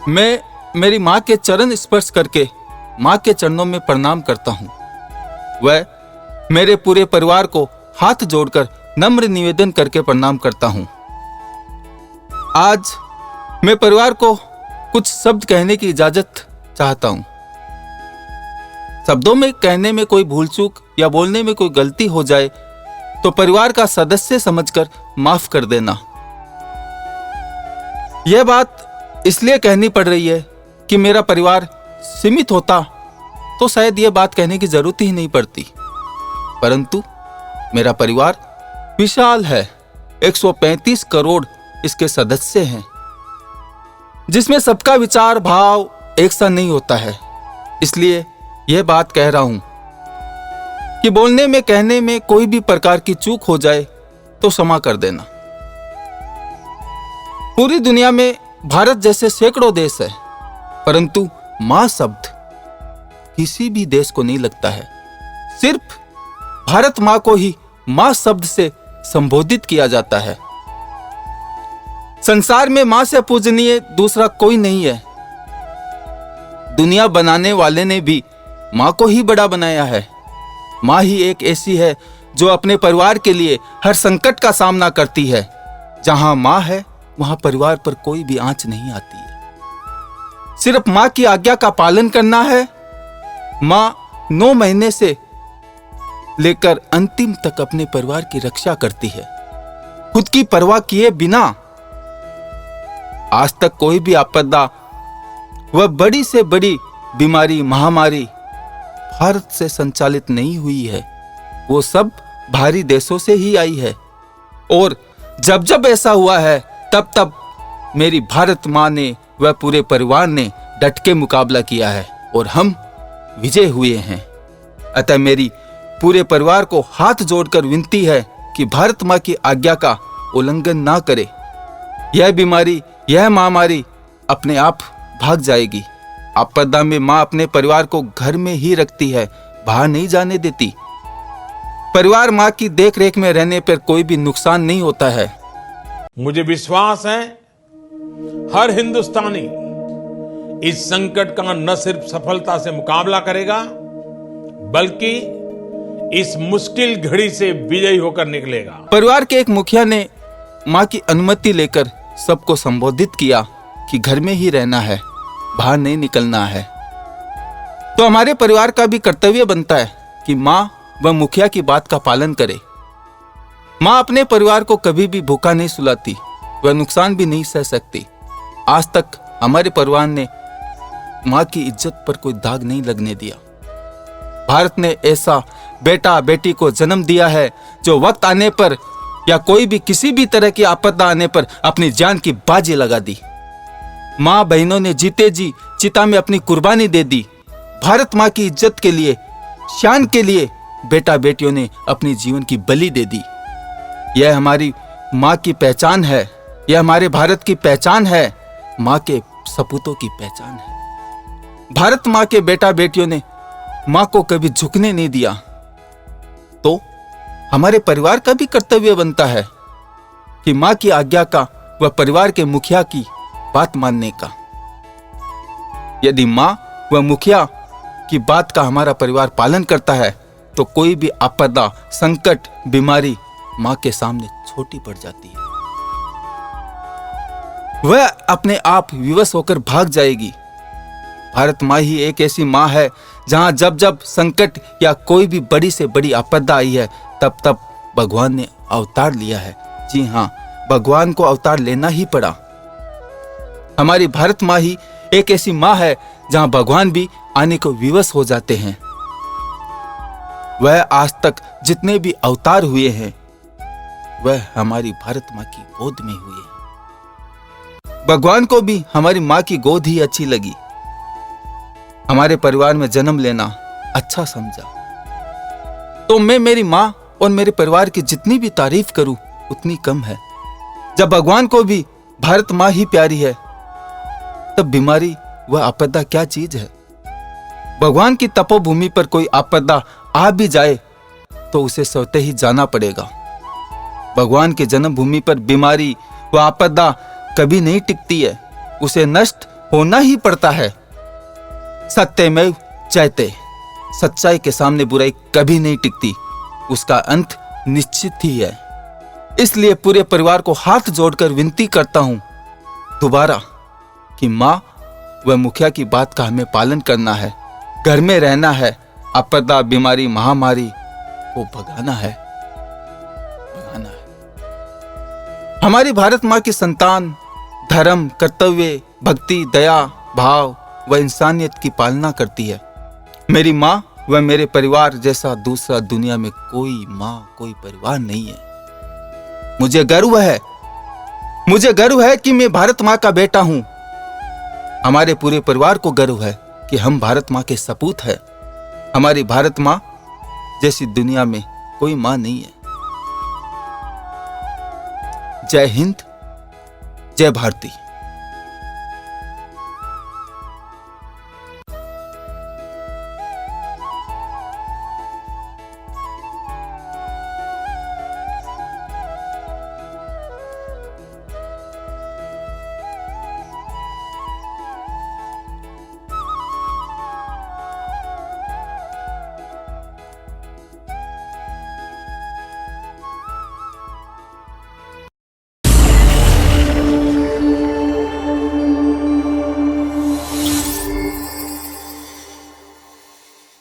मैं मेरी माँ के चरण स्पर्श करके माँ के चरणों में प्रणाम करता हूँ। वह मेरे पूरे परिवार को हाथ जोड़कर नम्र निवेदन करके प्रणाम करता हूँ। आज मैं परिवार को कुछ शब्द कहने की इजाजत चाहता हूँ। शब्दों में कहने में कोई भूल चूक या बोलने में कोई गलती हो जाए तो परिवार का सदस्य समझकर माफ कर देना। यह बात इसलिए कहनी पड़ रही है कि मेरा परिवार सीमित होता तो शायद यह बात कहने की जरूरत ही नहीं पड़ती, परंतु मेरा परिवार विशाल है। 135 करोड़ इसके सदस्य हैं, जिसमें सबका विचार भाव एक सा नहीं होता है। इसलिए यह बात कह रहा हूं कि बोलने में कहने में कोई भी प्रकार की चूक हो जाए तो क्षमा कर देना। पूरी दुनिया में भारत जैसे सैकड़ों देश है, परंतु मां शब्द किसी भी देश को नहीं लगता है। सिर्फ भारत मां को ही मां शब्द से संबोधित किया जाता है। संसार में मां से पूजनीय दूसरा कोई नहीं है। दुनिया बनाने वाले ने भी मां को ही बड़ा बनाया है। मां ही एक ऐसी है जो अपने परिवार के लिए हर संकट का सामना करती है। जहां मां है वहां परिवार पर कोई भी आंच नहीं आती है। सिर्फ मां की आज्ञा का पालन करना है। मां 9 महीने से लेकर अंतिम तक अपने परिवार की रक्षा करती है, खुद की परवाह किए बिना। आज तक कोई भी आपदा वह बड़ी से बड़ी बीमारी महामारी भारत से संचालित नहीं हुई है। वो सब बाहरी देशों से ही आई है। और जब जब ऐसा हुआ है तब तब मेरी भारत मां ने व पूरे परिवार ने डट के मुकाबला किया है और हम विजय हुए हैं। अतः मेरी पूरे परिवार को हाथ जोड़कर विनती है कि भारत मां की आज्ञा का उल्लंघन ना करे। यह बीमारी यह महामारी अपने आप भाग जाएगी। आपदा में मां अपने परिवार को घर में ही रखती है, बाहर नहीं जाने देती। परिवार मां की देखरेख में रहने पर कोई भी नुकसान नहीं होता है। मुझे विश्वास है हर हिंदुस्तानी इस संकट का न सिर्फ सफलता से मुकाबला करेगा बल्कि इस मुश्किल घड़ी से विजयी होकर निकलेगा। परिवार के एक मुखिया ने मां की अनुमति लेकर सबको संबोधित किया कि घर में ही रहना है, बाहर नहीं निकलना है। तो हमारे परिवार का भी कर्तव्य बनता है कि मां व मुखिया की बात का पालन करे। मां अपने परिवार को कभी भी भूखा नहीं सुलाती, वह नुकसान भी नहीं सह सकती। आज तक हमारे परिवार ने मां की इज्जत पर कोई दाग नहीं लगने दिया। भारत ने ऐसा बेटा बेटी को जन्म दिया है जो वक्त आने पर या कोई भी किसी भी तरह की आपदा आने पर अपनी जान की बाजी लगा दी। मां बहनों ने जीते जी चिता में अपनी कुर्बानी दे दी। भारत मां की इज्जत के लिए, शान के लिए बेटा बेटियों ने अपनी जीवन की बलि दे दी। यह हमारी मां की पहचान है, यह हमारे भारत की पहचान है, मां के सपूतों की पहचान है। भारत मां के बेटा बेटियों ने मां को कभी झुकने नहीं दिया। तो हमारे परिवार का भी कर्तव्य बनता है कि मां की आज्ञा का व परिवार के मुखिया की बात मानने का। यदि मां व मुखिया की बात का हमारा परिवार पालन करता है तो कोई भी आपदा, संकट, बीमारी मां के सामने छोटी पड़ जाती है। वह अपने आप विवश होकर भाग जाएगी। भारत मां ही एक ऐसी मां है जहां जब जब संकट या कोई भी बड़ी से बड़ी आपदा आई है तब तब भगवान ने अवतार लिया है। जी हां, भगवान को अवतार लेना ही पड़ा। हमारी भारत मां ही एक ऐसी मां है जहां भगवान भी आने को विवश हो जाते हैं। वह आज तक जितने भी अवतार हुए हैं वह हमारी भारत मां की गोद में हुए हैं। भगवान को भी हमारी मां की गोद ही अच्छी लगी। हमारे परिवार में जन्म लेना अच्छा समझा। तो मैं मेरी मां और मेरे परिवार की जितनी भी तारीफ करूं उतनी कम है। जब भगवान को भी भारत मां ही प्यारी है तब बीमारी व आपदा क्या चीज है। भगवान की तपोभूमि पर कोई आपदा आ भी जाए तो उसे स्वतः ही जाना पड़ेगा। भगवान की जन्मभूमि पर बीमारी व आपदा कभी नहीं टिकती है, उसे नष्ट होना ही पड़ता है। सत्यमेव जयते। सच्चाई के सामने बुराई कभी नहीं टिकती, उसका अंत निश्चित ही है। इसलिए पूरे परिवार को हाथ जोड़कर विनती करता हूं दोबारा कि मां व मुखिया की बात का हमें पालन करना है, घर में रहना है, आपदा, बीमारी, महामारी को भगाना है। हमारी भारत मां की संतान धर्म, कर्तव्य, भक्ति, दया, भाव व इंसानियत की पालना करती है। मेरी मां व मेरे परिवार जैसा दूसरा दुनिया में कोई मां, कोई परिवार नहीं है। मुझे गर्व है कि मैं भारत मां का बेटा हूं। हमारे पूरे परिवार को गर्व है कि हम भारत मां के सपूत हैं। हमारी भारत मां जैसी दुनिया में कोई मां नहीं है। जय हिंद, जय भारती।